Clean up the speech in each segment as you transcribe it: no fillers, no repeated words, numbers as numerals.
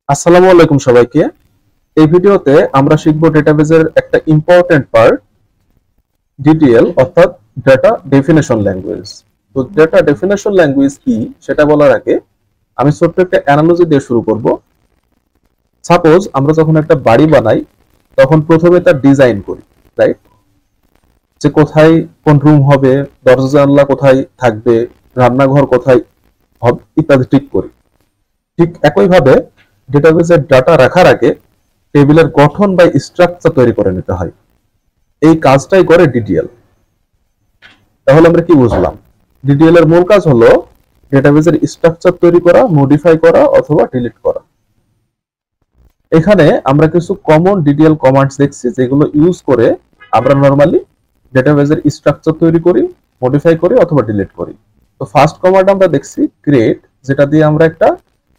আসসালামু আলাইকুম সবাইকে। এই ভিডিওতে আমরা শিখব ডেটাবেজের একটা ইম্পর্টেন্ট পার্ট, ডিটিএল অর্থাৎ ডেটা ডেফিনেশন ল্যাঙ্গুয়েজ। তো ডেটা ডেফিনেশন ল্যাঙ্গুয়েজ কি সেটা বলার আগে আমি ছোট্ট একটা অ্যানালজি দিয়ে শুরু করব। সাপোজ আমরা যখন একটা বাড়ি বানাই তখন প্রথমে তার ডিজাইন করি, রাইট? যে কোথায় কোন রুম হবে, দরজা জানলা কোথায় থাকবে, রান্নাঘর কোথায় হবে ইত্যাদি ঠিক করি। ঠিক একইভাবে ডেটাবেজের ডাটা রাখার আগে টেবিলের গঠন বা স্ট্রাকচার তৈরি করে নিতে হয়। এই কাজটাই করে ডিটিএল। তাহলে আমরা কি বুঝলাম? ডিটিএল এর মূল কাজ হলো ডেটাবেজের স্ট্রাকচার তৈরি করা, মডিফাই করা অথবা ডিলিট করা। এখানে আমরা কিছু কমন ডিটিএল কমান্ডস দেখছি যেগুলো ইউজ করে আমরা নরমালি ডেটাবেজের স্ট্রাকচার তৈরি করি, মডিফাই করি অথবা ডিলিট করি। তো ফার্স্ট কমান্ড আমরা দেখছি ক্রিয়েট, যেটা দিয়ে আমরা একটা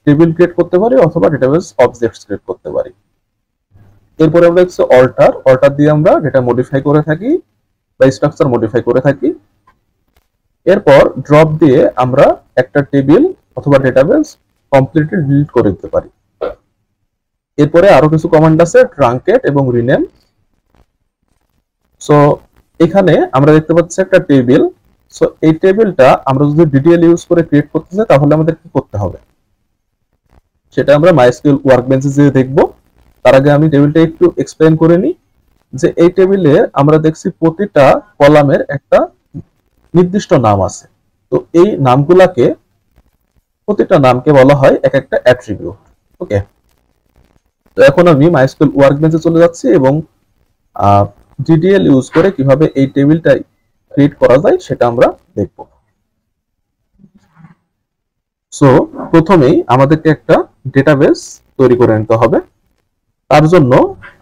টেবিল ক্রিয়েট করতে পারি অথবা ডেটাবেজ অবজেক্টস ক্রিয়েট করতে পারি। এরপরে আমরা দেখছি অল্টার, অল্টার দিয়ে আমরা ডেটা মডিফাই করে থাকি বা স্ট্রাকচার মডিফাই করে থাকি। এরপর ড্রপ দিয়ে আমরা একটা টেবিল অথবা ডেটাবেস কমপ্লিটলি ডিলিট করে দিতে পারি। এরপরে আরো কিছু কমান্ড আছে ট্রাঙ্কেট এবং রিনেম। সো এখানে আমরা দেখতে পাচ্ছি একটা টেবিল। সো এই টেবিলটা আমরা যদি ডিটিএল ইউজ করে ক্রিয়েট করতে চাই তাহলে আমাদের কি করতে হবে সেটা আমরা মাইস্কুয়েল ওয়ার্কবেঞ্চে যেয়ে দেখব। তার আগে আমি টেবিলটা একটু এক্সপ্লেইন করে নিই। যে এই টেবিলে আমরা দেখছি প্রতিটা কলামের একটা নির্দিষ্ট নাম আছে। তো এই নামগুলাকে, প্রতিটা নামকে বলা হয় এক একটা অ্যাট্রিবিউট। ওকে, তো এখন আমি মাইস্কুয়েল ওয়ার্কবেঞ্চে চলে যাচ্ছি এবং ডিটিএল ইউজ করে কিভাবে এই টেবিলটা ক্রিয়েট করা যায় সেটা আমরা দেখব। সো প্রথমেই আমাদেরকে একটা ডেটাবেস তৈরি করে নিতে হবে। তার জন্য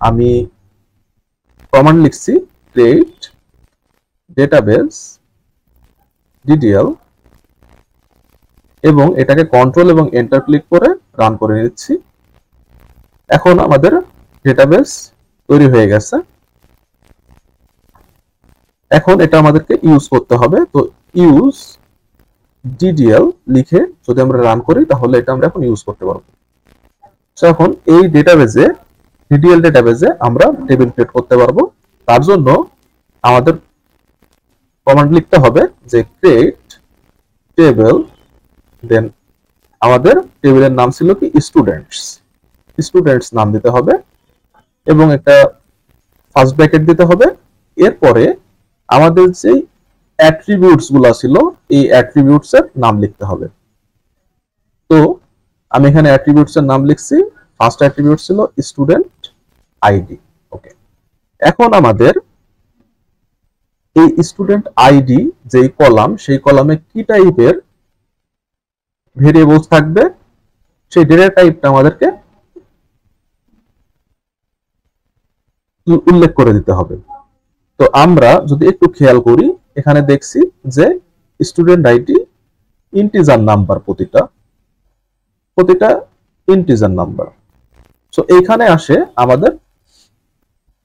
আমি কমান্ড লিখছি ক্রিয়েট ডেটাবেস ডিটিএল এবং এটাকে কন্ট্রোল এবং এন্টার ক্লিক করে রান করে নিচ্ছি। এখন আমাদের ডেটাবেস তৈরি হয়ে গেছে। এখন এটা আমাদেরকে ইউজ করতে হবে। তো ইউজ ডিটিএল লিখে যদি আমরা রান করি তাহলে এটা আমরা এখন ইউজ করতে পারবো। তো এখন এই ডেটাবেজে, ডিটিএল ডেটাবেজে আমরা টেবিল ক্রিয়েট করতে পারবো। তার জন্য আমাদের কমান্ড লিখতে হবে যে ক্রিয়েট টেবিল, দেন আমাদের টেবিলের নাম ছিল কি স্টুডেন্টস, স্টুডেন্টস নাম দিতে হবে এবং একটা ফার্স্ট ব্র্যাকেট দিতে হবে। এরপরে আমাদের যে অ্যাট্রিবিউটস গুলা ছিল এই অ্যাট্রিবিউটস এর নাম লিখতে হবে। তো আমি এখানে অ্যাট্রিবিউটস এর নাম লিখছি। ফার্স্ট অ্যাট্রিবিউট ছিল স্টুডেন্ট আইডি। ওকে, এখন আমাদের এই স্টুডেন্ট আইডি যেই কলাম, সেই কলামে কি টাইপের ভেরিয়েবলস থাকবে সেই ডেটা টাইপটা আমাদেরকে উল্লেখ করে দিতে হবে। তো আমরা যদি একটু খেয়াল করি এখানে দেখছি যে স্টুডেন্ট আইডি ইন্টিজার নাম্বার, প্রতিটা ইন্টিজার নাম্বার। সো এইখানে আসে আমাদের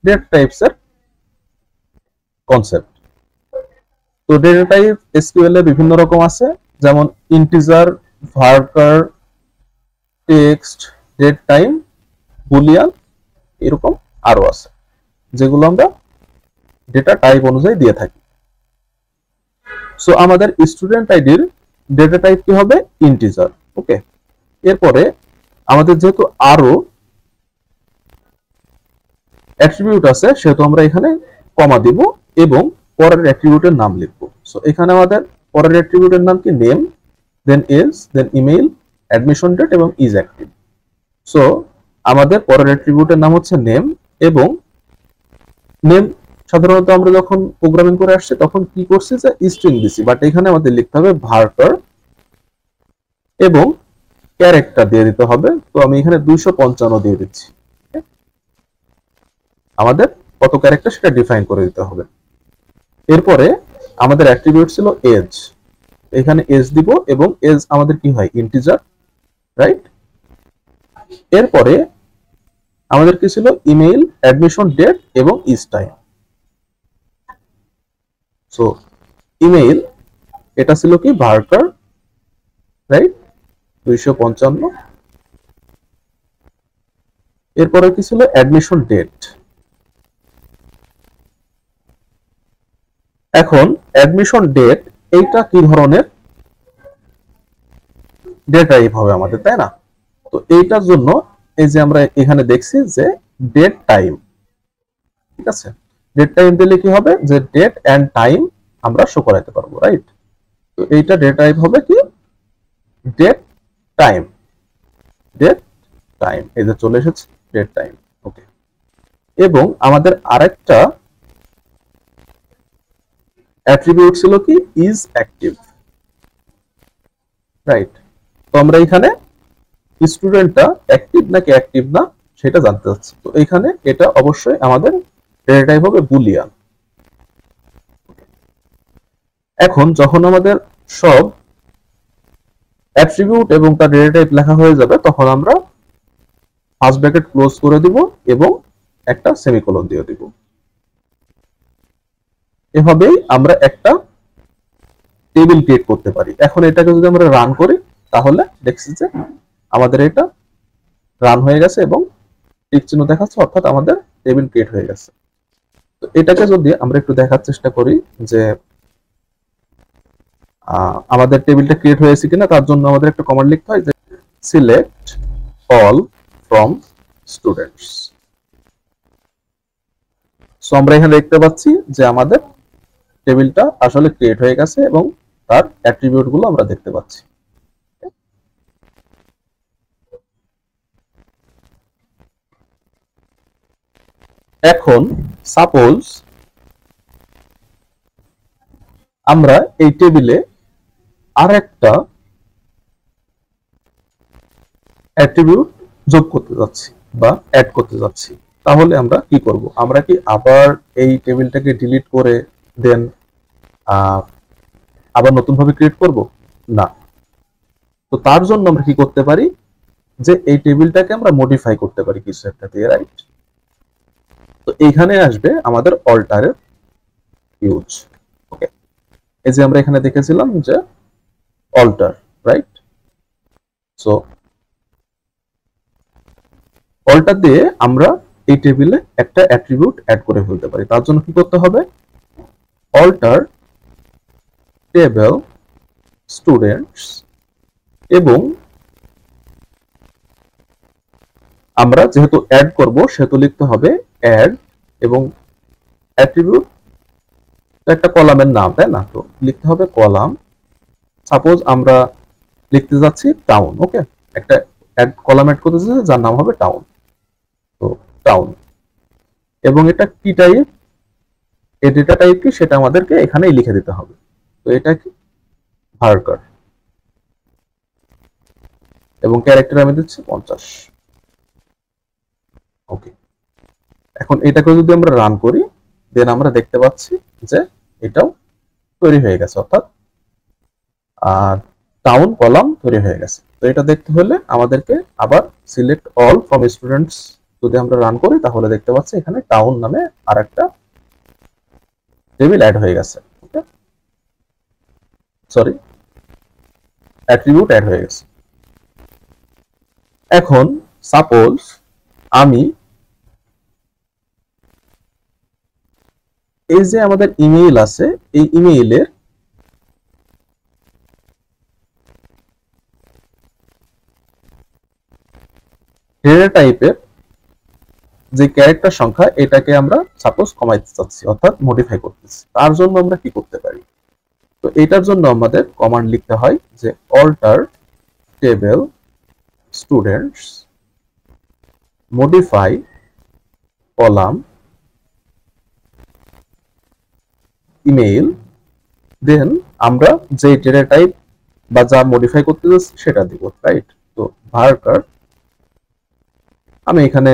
ডেটা টাইপস এর কনসেপ্ট। তো ডেটা টাইপ এসকিউএল এ বিভিন্ন রকম আছে, যেমন integer, varchar, text, date time, boolean, এরকম আরো আছে যেগুলো আমরা ডেটা টাইপ অনুযায়ী দিয়ে থাকি। সো আমাদের স্টুডেন্ট আইডির ডেটা টাইপ কি হবে? ইন্টিজার। ওকে, এরপরে আমাদের যেহেতু আরো অ্যাট্রিবিউট আছে সেহেতু আমরা এখানে কমা দিব এবং পরের অ্যাট্রিবিউটের নাম লিখব। সো এখানে আমাদের পরের অ্যাট্রিবিউটের নাম কি? নেম, দেন এজ, দেন ইমেইল, অ্যাডমিশন ডেট এবং ইজ অ্যাক্টিভ। সো আমাদের পরের অ্যাট্রিবিউটের নাম হচ্ছে নেম এবং নেম সাধারণত আমরা যখন প্রোগ্রামিং করে আসছি তখন কি করছি যে স্ট্রিং দিছি, বাট এখানে আমাদের লিখতে হবে ভার্টার এবং ক্যারেক্টার দিয়ে দিতে হবে। তো আমি এখানে 255 দিয়ে দিচ্ছি। আমাদের কত ক্যারেক্টার সেটা ডিফাইন করে দিতে হবে। এরপরে আমাদের অ্যাট্রিবিউট ছিল এজ, এখানে এজ দিব এবং এজ আমাদের কি হয়? Integer, right? এরপরে আমাদের কি ছিল? ইমেইল, অ্যাডমিশন ডেট এবং ইজ টাইম। সো ইমেইল এটা ছিল কি? Varchar, right? 255। এরপরে কি ছিল অ্যাডমিশন ডেট। এখন অ্যাডমিশন ডেট এইটা কি ধরনের ডেটা টাইপ হবে আমাদের, তাই না? তো এইটার জন্য এই যে আমরা এখানে দেখছি যে ডেট টাইম, ঠিক আছে? ডেট টাইম দিলে কি হবে যে ডেট এন্ড টাইম আমরা শো করাতে পারবো, রাইট? তো এইটা ডেট টাইপ হবে কি ডেট টাইম, ডেট টাইম এই যে চলে এসেছে ডেট টাইম। ওকে, এবং আমাদের আরেকটা অ্যাট্রিবিউট ছিল কি ইজ অ্যাক্টিভ, রাইট? তো আমরা এখানে স্টুডেন্টটা অ্যাক্টিভ নাকি অ্যাক্টিভ না সেটা জানতে চাচ্ছি। তো এখানে এটা অবশ্যই আমাদের ডেটা টাইপ হবে বুলিয়ান। এখন যখন আমাদের সব অ্যাট্রিবিউট এবং তার ডেটা টাইপ লেখা হয়ে যাবে তখন আমরা ফার্স্ট ব্র্যাকেট ক্লোজ করে দিব এবং একটা সেমিকোলন দিয়ে দিব। এভাবেই আমরা একটা টেবিল ক্রিয়েট করতে পারি। এখন এটাকে যদি আমরা রান করি তাহলে দেখছি যে আমাদের এটা রান হয়ে গেছে এবং টিক চিহ্ন দেখাচ্ছে, অর্থাৎ আমাদের টেবিল ক্রিয়েট হয়ে গেছে। তো এটাকে যদি আমরা একটু দেখার চেষ্টা করি যে আমাদের টেবিলটা ক্রিয়েট হয়েছে কিনা, তার জন্য আমাদের একটা কমান্ড লিখতে হয় যে select all from students. So আমরা এখানে দেখতে পাচ্ছি যে আমাদের টেবিলটা আসলে ক্রিয়েট হয়ে গেছে এবং তার অ্যাট্রিবিউট গুলো আমরা দেখতে পাচ্ছি। এখন সাপোজ আমরা এই টেবিলে আর একটা অ্যাট্রিবিউট যোগ করতে যাচ্ছি বা অ্যাড করতে যাচ্ছি, তাহলে আমরা কি করব? আমরা কি আবার এই টেবিলটাকে ডিলিট করে দেন আবার নতুন ভাবে ক্রিয়েট করব? না। তো তার জন্য আমরা কি করতে পারি যে এই টেবিলটাকে আমরা মডিফাই করতে পারি কিছু একটা দিয়ে, রাইট? তো এইখানে আসবে আমাদের অল্টারের ইউজ। ওকে, এই যে আমরা এখানে দেখেছিলাম যে অল্টার, রাইট? সো অল্টার দিয়ে আমরা এই টেবিলে একটা অ্যাট্রিবিউট অ্যাড করে ফেলতে পারি। তার জন্য কি করতে হবে? অল্টার টেবিল স্টুডেন্টস, এবং আমরা যেহেতু অ্যাড করব সেহেতু লিখতে হবে অ্যাড এবং অ্যাট্রিবিউট একটা কলামের নাম, তাই না? তো লিখতে হবে কলাম। সাপোজ আমরা লিখতে যাচ্ছি টাউন। ওকে, একটা অ্যাড কলাম অ্যাড করতে যাচ্ছি যার নাম হবে টাউন। তো টাউন, এবং এটা কি টাইপ, এই ডেটা টাইপ কি সেটা আমাদেরকে এখানেই লিখে দিতে হবে। তো এটা কি ভার্কার, এবং ক্যারেক্টার আমি দিচ্ছি 50। ওকে, এখন এটাকে যদি আমরা রান করি দেন আমরা দেখতে পাচ্ছি যে এটাও তৈরি হয়ে গেছে, অর্থাৎ টাউন কলাম তৈরি হয়ে গেছে। তো এটা দেখতে হলে আমাদেরকে আবার সিলেক্ট অল ফ্রম স্টুডেন্টস যদি আমরা রান করি তাহলে দেখতে পাচ্ছি এখানে টাউন নামে আরেকটা টেবিল অ্যাড হয়ে গেছে। ওকে, সরি, অ্যাট্রিবিউট অ্যাড হয়ে গেছে। এখন সাপোজ আমি এই যে আমাদের ইমেইল আছে, এই ইমেইলের ডেটা টাইপের যে ক্যারেক্টার সংখ্যা এটাকে আমরা সাপোজ কমাইতে চাচ্ছি, অর্থাৎ মডিফাই করতেছি। তার জন্য আমরা কি করতে পারি? তো এটার জন্য আমাদের কমান্ড লিখতে হয় যে alter table students modify column email, then আমরা যে ডেটা টাইপ বা যা মডিফাই করতে যাচ্ছি সেটা দিব, রাইট? তো ভার্কার আমি এখানে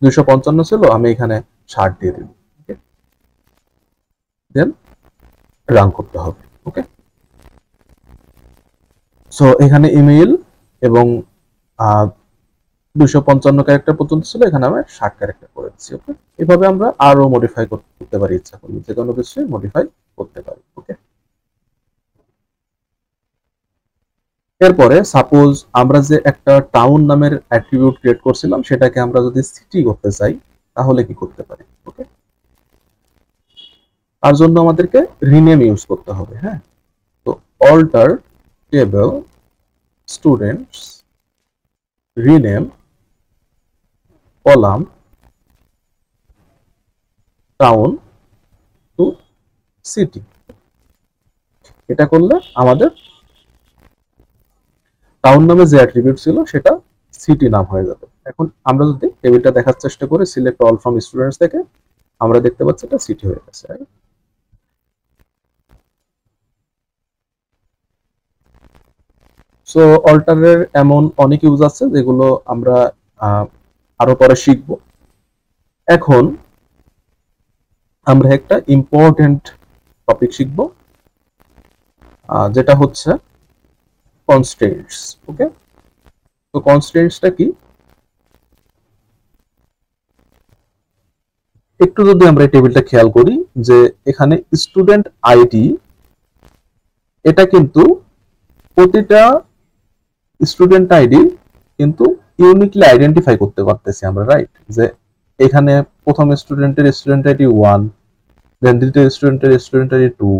255 ছিল, আমি এখানে 60 দিয়ে দিব। ওকে, দেন রান করতে হবে। ওকে, সো এখানে ইমেইল এবং 255 ক্যারেক্টার পর্যন্ত ছিল, এখানে আমি 60 ক্যারেক্টার করে দিচ্ছি। ওকে, এভাবে আমরা আরো মডিফাই করতে পারি, ইচ্ছা করলে যে কোনো কিছু মডিফাই করতে পারি। ওকে, এরপরে সাপোজ আমরা যে একটা টাউন নামের অ্যাট্রিবিউট ক্রিয়েট করছিলাম সেটাকে আমরা যদি সিটি করতে চাই তাহলে কি করতে পারি? ওকে, তার জন্য আমাদেরকে রিনেম ইউজ করতে হবে। হ্যাঁ, তো alter table students rename column town to city. এটা করলে আমাদের টাউন নামে যে অ্যাট্রিবিউট ছিল সেটা সিটি নাম হয়ে যাবে। এখন আমরা যদি টেবিলটা দেখার চেষ্টা করি সিলেক্ট অল ফ্রম স্টুডেন্টস থেকে, আমরা দেখতে পাচ্ছি এটা সিটি হয়ে গেছে। সো অল্টারের এমন অনেক ইউজ আছে যেগুলো আমরা আরো পরে শিখব। এখন আমরা একটা ইম্পর্টেন্ট টপিক শিখব যেটা হচ্ছে কনস্ট্রেন্টস। ওকে, তো কনস্ট্রেন্টসটা কি একটু যদি আমরা এই টেবিলটা খেয়াল করি যে এখানে স্টুডেন্ট আইডি, এটা কিন্তু প্রতিটা স্টুডেন্ট আইডি কিন্তু ইউনিকলি আইডেন্টিফাই করতে পারতেছি আমরা, রাইট? যে এখানে প্রথম স্টুডেন্ট আইডি 1, দেন দ্বিতীয় স্টুডেন্ট আইডি 2,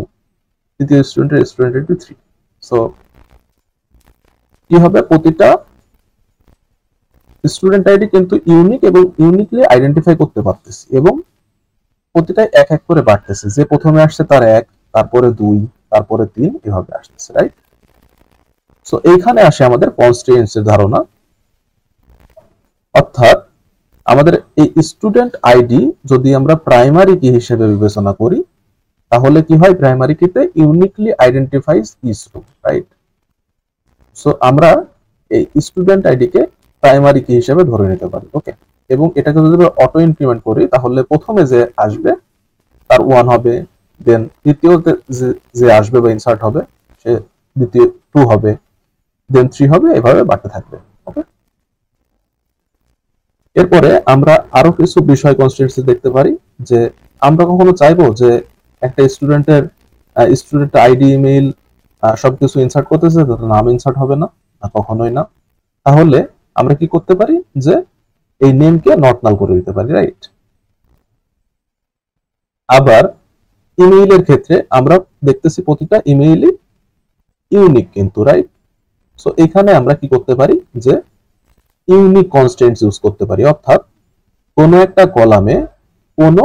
তৃতীয় স্টুডেন্ট আইডি 3। সো কি হবে, প্রতিটা স্টুডেন্ট আইডি কিন্তু ইউনিক এবং ইউনিকলি আইডেন্টিফাই করতে পারতেছি এবং প্রতিটাই এক এক করে বাড়তেছে, যে প্রথমে আসছে তার 1, তারপরে 2, তারপরে 3, এভাবে আসতেছে, রাইট? সো এইখানে আসে আমাদের কনস্ট্রেন্টস এর ধারণা। অর্থাৎ আমাদের এই স্টুডেন্ট আইডি যদি আমরা প্রাইমারি কি হিসেবে বিবেচনা করি তাহলে কি হয়, প্রাইমারি কিতে uniquely identifies each row, right? So আমরা এই স্টুডেন্ট আইডি কে প্রাইমারি কি হিসেবে ধরে নিতে পারি। ওকে, এবং এটাকে যদি আমরা অটো ইনক্রিমেন্ট করি তাহলে প্রথমে যে আসবে তার 1 হবে, দেন দ্বিতীয়তে যে আসবে বা ইনসার্ট হবে সে দ্বিতীয় 2 হবে, দেন 3 হবে, এভাবে বাড়তে থাকবে। ওকে, এরপরে আমরা আরো কিছু বিষয় কনস্ট্রেন্টস দেখতে পারি যে আমরা কখনো চাইবো যে একটা স্টুডেন্ট আইডি, ইমেইল সবকিছু ইনসার্ট করতেছে, তার নাম ইনসার্ট হবে না, কখনোই না। তাহলে আমরা কি করতে পারি যে এই নেমকে নট নাল করে দিতে পারি, রাইট? আবার ইমেইলের ক্ষেত্রে আমরা দেখতেছি প্রতিটা ইমেইলই ইউনিক কিন্তু, রাইট? সো এখানে আমরা কি করতে পারি যে ইউনিক কনস্ট্রেন্টস ইউজ করতে পারি, অর্থাৎ কোনো একটা কলামে কোনো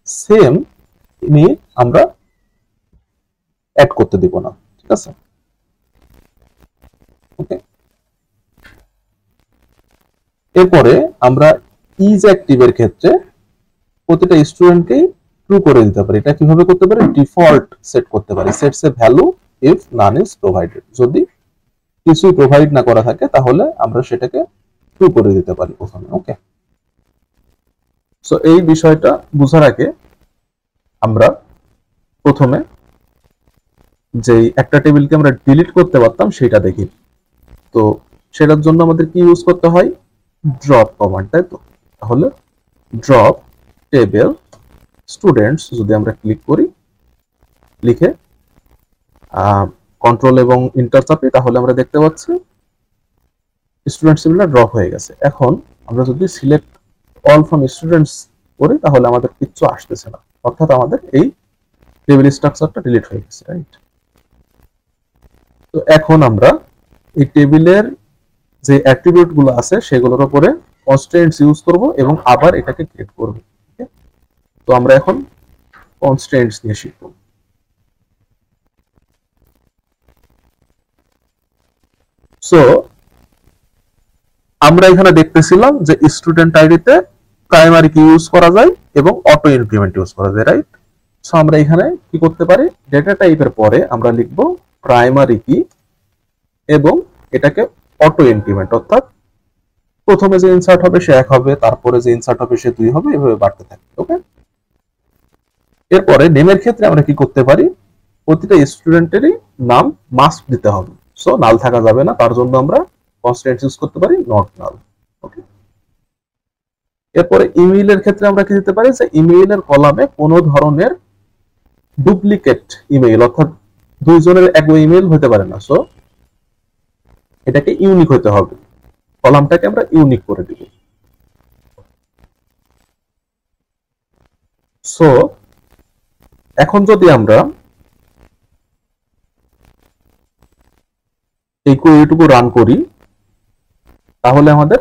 সেম ইমেইল আমরা অ্যাড করতে দিব না, ঠিক আছে? ওকে, এরপরে আমরা ইজ অ্যাক্টিভের ক্ষেত্রে প্রতিটা স্টুডেন্টকেই ট্রু করে দিতে পারি। এটা কিভাবে করতে পারি, ডিফল্ট সেট করতে পারি, sets a value if naan is provided. যদি কিছুই প্রোভাইড না করা থাকে তাহলে আমরা সেটাকে ট্রু করে দিতে পারি প্রথমে। ওকে, সো এই বিষয়টা বোঝার আগে আমরা প্রথমে যে একটা টেবিলকে আমরা ডিলিট করতে পারতাম সেটা দেখি। তো সেটার জন্য আমাদের কি ইউজ করতে হয়, ড্রপ কমান্ড, তাই তো? তাহলে ড্রপ টেবিল স্টুডেন্টস যদি আমরা ক্লিক করি, লিখে কন্ট্রোল এবং ইন্টার চাপি, তাহলে আমরা দেখতে পাচ্ছি স্টুডেন্টস টেবিলটা ড্রপ হয়ে গেছে। এখন আমরা যদি সিলেক্ট অল ফ্রম স্টুডেন্টস করি তাহলে আমাদের কিচ্ছু আসতেছে না, অর্থাৎ আমাদের এই টেবিল স্ট্রাকচারটা ডিলিট হয়ে গেছে, রাইট? তো এখন আমরা এই টেবিলের যে অ্যাট্রিবিউট গুলো আছে সেগুলোর উপরে কনস্ট্রেন্টস ইউজ করব এবং আবার এটাকে ক্রিয়েট করব। তো আমরা এখন কনস্ট্রেন্টস নিয়ে শিখব। সো আমরা এখানে দেখতেছিলাম যে স্টুডেন্ট আইডিতে প্রাইমারি কি ইউজ করা যায় এবং অটো ইনক্রিমেন্ট ইউজ করা যায়, রাইট? সো আমরা এখানে কি করতে পারি, ডেটা টাইপের পরে আমরা লিখব প্রাইমারি কি এবং এটাকে অটো ইনক্রিমেন্ট, অর্থাৎ প্রথমে যে ইনসার্ট হবে সে 1 হবে, তারপরে যে ইনসার্ট হবে সে 2 হবে, এভাবে বাড়তে থাকবে। ওকে, এরপরে নেমের ক্ষেত্রে আমরা কি করতে পারি, প্রতিটা স্টুডেন্টেরই নাম মাস্ট দিতে হবে, সো নাল থাকা যাবে না, তার জন্য আমরা কনস্ট্যান্ট ইউজ করতে পারি নট নাল। ওকে, এরপরে ইমেইলের ক্ষেত্রে আমরা কি দিতে পারি, যে ইমেইলের কলামে কোনো ধরনের ডুপ্লিকেট ইমেইল, অর্থাৎ দুইজনের এক ইমেইল হতে পারে না। সো এটাকে ইউনিক হতে হবে, কলামটাকে আমরা ইউনিক করে দিব। সো এখন যদি আমরা এই কোয়েরিটুকু রান করি, তাহলে আমাদের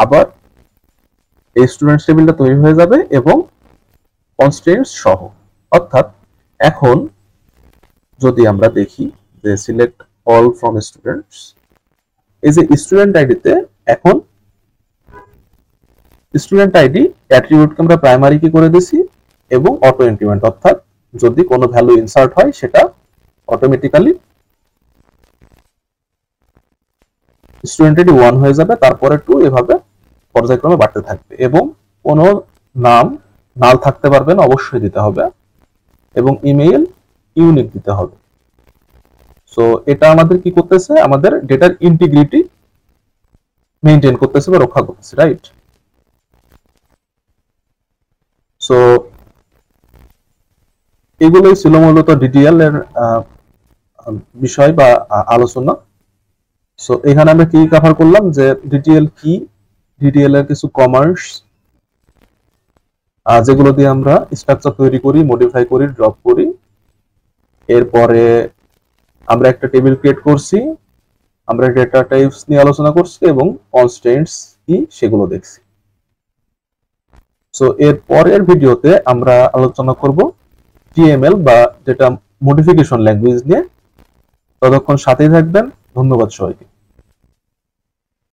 আবার এই স্টুডেন্টস টেবিলটা তৈরি হয়ে যাবে এবং কনস্ট্রেন্টস সহ। অর্থাৎ এখন যদি আমরা দেখি যে সিলেক্ট অল ফ্রম স্টুডেন্টস, এই যে স্টুডেন্ট আইডিতে এখন স্টুডেন্ট আইডি অ্যাট্রিবিউটকে আমরা প্রাইমারি কি করে দিছি এবং অটো ইনক্রিমেন্ট, অর্থাৎ যদি কোনো ভ্যালু ইনসার্ট হয় সেটা অটোমেটিক্যালি স্টুডেন্ট আইডি 1 হয়ে যাবে, তারপরে 2, এভাবে পর্যায়ক্রমে বাড়তে থাকবে। এবং কোনো নাম নাল থাকতে পারবে না, অবশ্যই দিতে হবে, এবং ইমেইল ইউনিক দিতে হবে। সো এটা আমাদের কি করতেছে, আমাদের ডেটার ইন্টিগ্রিটি মেইনটেইন করতেছে বা রক্ষা করতেছে, রাইট? সো এগুলোই ছিল মূলত ডিটিএল এর বিষয় বা আলোচনা। সো এখানে আমরা কি কভার করলাম, যে ডিটিএল কি, ডিটিএল এর কিছু কমান্ডস যেগুলো দিয়ে আমরা স্ট্রাকচার তৈরি করি, মডিফাই করি, ড্রপ করি। এরপরে আমরা একটা টেবিল ক্রিয়েট করছি, আমরা ডেটা টাইপস নিয়ে আলোচনা করছি এবং কনস্ট্রেন্টস কি সেগুলো দেখছি। সো এর পরের ভিডিওতে আমরা আলোচনা করব টিএমএল বা ডেটা মডিফিকেশন ল্যাঙ্গুয়েজ নিয়ে। ততক্ষণ সাথেই থাকবেন। ধন্যবাদ সবাইকে।